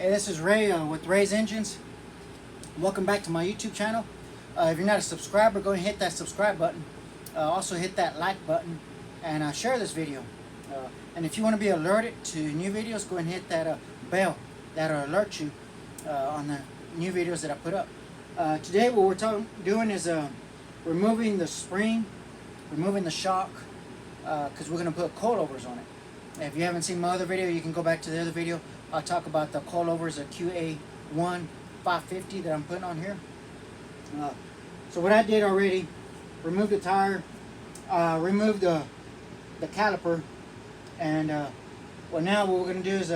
Hey, this is Ray with Ray's Engines. Welcome back to my YouTube channel. If you're not a subscriber, go ahead and hit that subscribe button. Also hit that like button and share this video. And if you want to be alerted to new videos, go ahead and hit that bell. That'll alert you on the new videos that I put up. Today what we're doing is removing the spring, removing the shock, because we're going to put coilovers on it. If you haven't seen my other video, you can go back to the other video. I'll talk about the coilovers, the QA1 550 that I'm putting on here. So what I did already, removed the tire, removed the caliper, and well, now what we're going to do is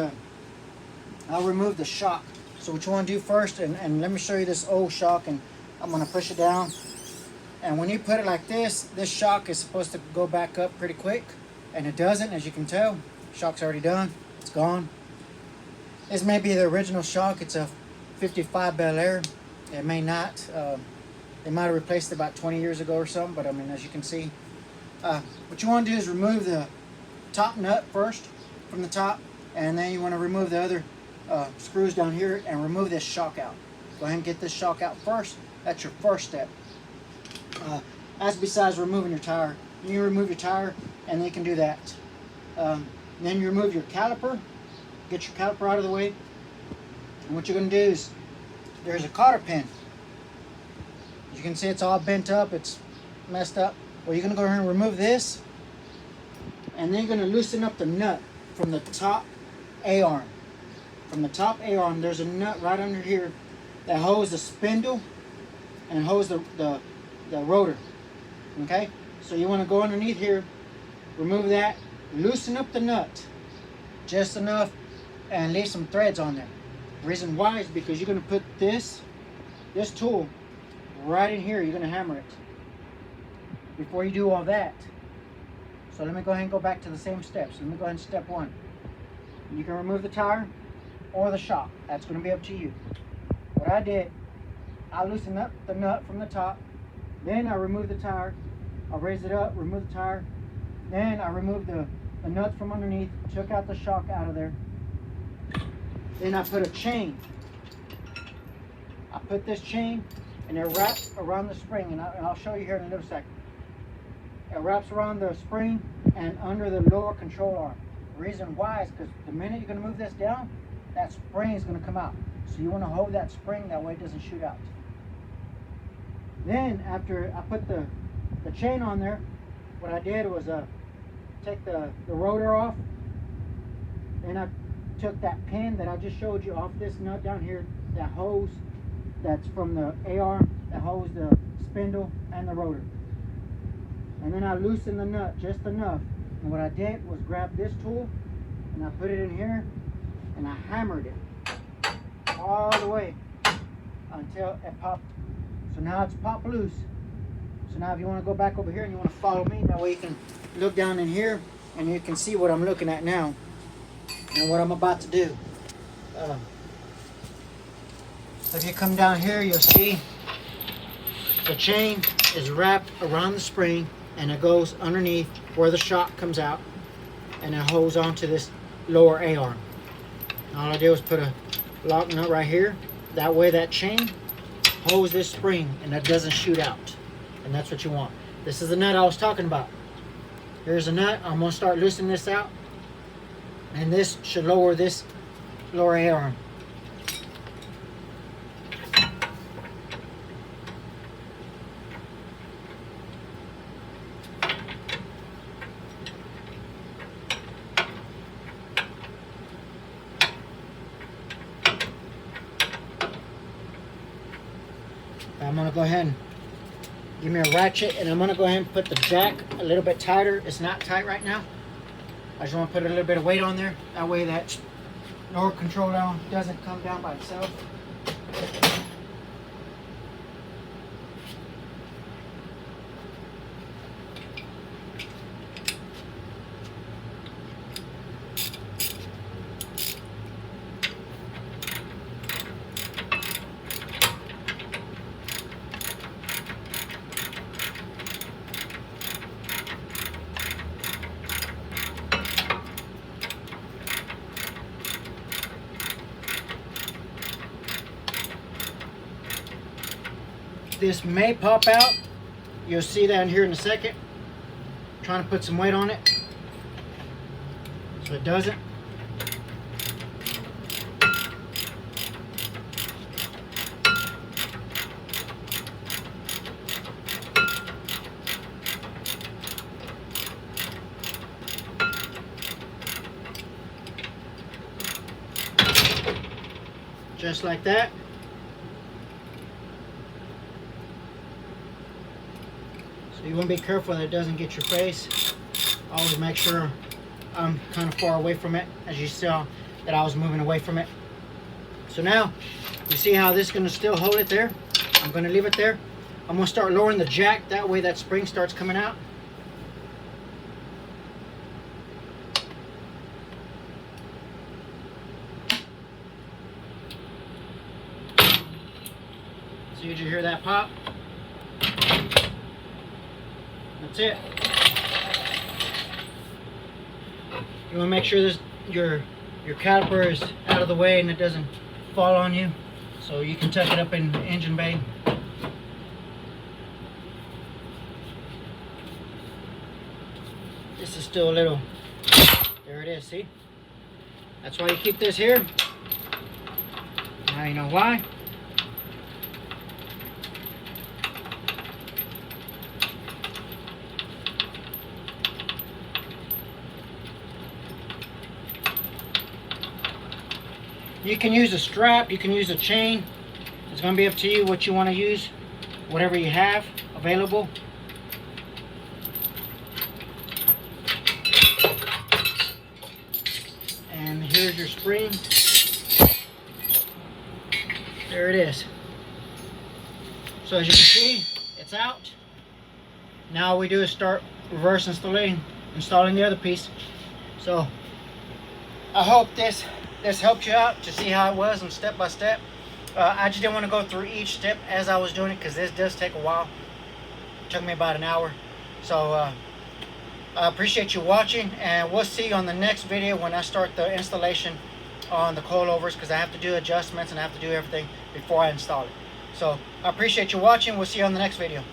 I'll remove the shock. So what you want to do first, and let me show you this old shock, and I'm going to push it down. And when you put it like this shock is supposed to go back up pretty quick, and it doesn't, as you can tell. Shock's already done, it's gone. This may be the original shock. It's a 55 Belair. It may not. They might have replaced it about 20 years ago or something, but I mean, as you can see. What you want to do is remove the top nut first from the top, and then you want to remove the other screws down here and remove this shock out. Go ahead and get this shock out first. That's your first step. As besides removing your tire. You remove your tire, and then you can do that. Then you remove your caliper. Get your caliper out of the way. And what you're going to do is, there's a cotter pin. You can see it's all bent up, it's messed up. Well, you're going to go ahead and remove this, and then you're going to loosen up the nut from the top A-arm. From the top A-arm, there's a nut right under here that holds the spindle and holds the rotor. Okay? So you want to go underneath here, remove that, loosen up the nut just enough, and leave some threads on there. The reason why is because you're going to put this tool right in here. You're going to hammer it before you do all that. So let me go ahead and go back to the same steps. Let me go ahead and step one. You can remove the tire or the shock. That's going to be up to you. What I did, I loosened up the nut from the top, then I removed the tire. I raised it up, remove the tire, then I removed the nuts from underneath, took out the shock out of there. Then I put a chain. I put this chain, and it wraps around the spring, and I'll show you here in a little second. It wraps around the spring and under the lower control arm. The reason why is because the minute you're going to move this down, that spring is going to come out. So you want to hold that spring, that way it doesn't shoot out. Then after I put the chain on there, what I did was take the rotor off. Then I took that pin that I just showed you off this nut down here, that hose that's from the A-arm, that holds the spindle and the rotor. And then I loosened the nut just enough. And what I did was grab this tool and I put it in here and I hammered it all the way until it popped. So now it's popped loose. So now if you want to go back over here and you want to follow me, that way you can look down in here and you can see what I'm looking at now and what I'm about to do. So if you come down here, you'll see the chain is wrapped around the spring and it goes underneath where the shock comes out, and it holds onto this lower A-arm. All I did was put a lock nut right here. That way that chain holds this spring and it doesn't shoot out. And that's what you want. This is the nut I was talking about. Here's a nut. I'm going to start loosening this out. And this should lower this lower A-arm. I'm going to go ahead and give me a ratchet, and I'm going to go ahead and put the jack a little bit tighter. It's not tight right now. I just want to put a little bit of weight on there. That way that lower control down doesn't come down by itself. This may pop out. You'll see that in here in a second. I'm trying to put some weight on it so it doesn't. Just like that. So you want to be careful that it doesn't get your face. Always make sure I'm kind of far away from it, as you saw that I was moving away from it. So now, you see how this is going to still hold it there? I'm going to leave it there. I'm going to start lowering the jack, that way that spring starts coming out. So did you hear that pop? That's it. You want to make sure this your caliper is out of the way and it doesn't fall on you, so you can tuck it up in the engine bay. This is still a little, there it is, see? That's why you keep this here. Now you know why. You can use a strap, you can use a chain. It's going to be up to you what you want to use, whatever you have available. And here's your spring. There it is. So as you can see, it's out. Now all we do is start reverse installing the other piece. So I hope this helped you out to see how it was and step by step. I just didn't want to go through each step as I was doing it, because this does take a while. It took me about an hour. So I appreciate you watching, and we'll see you on the next video when I start the installation on the coilovers, because I have to do adjustments and I have to do everything before I install it. So I appreciate you watching. We'll see you on the next video.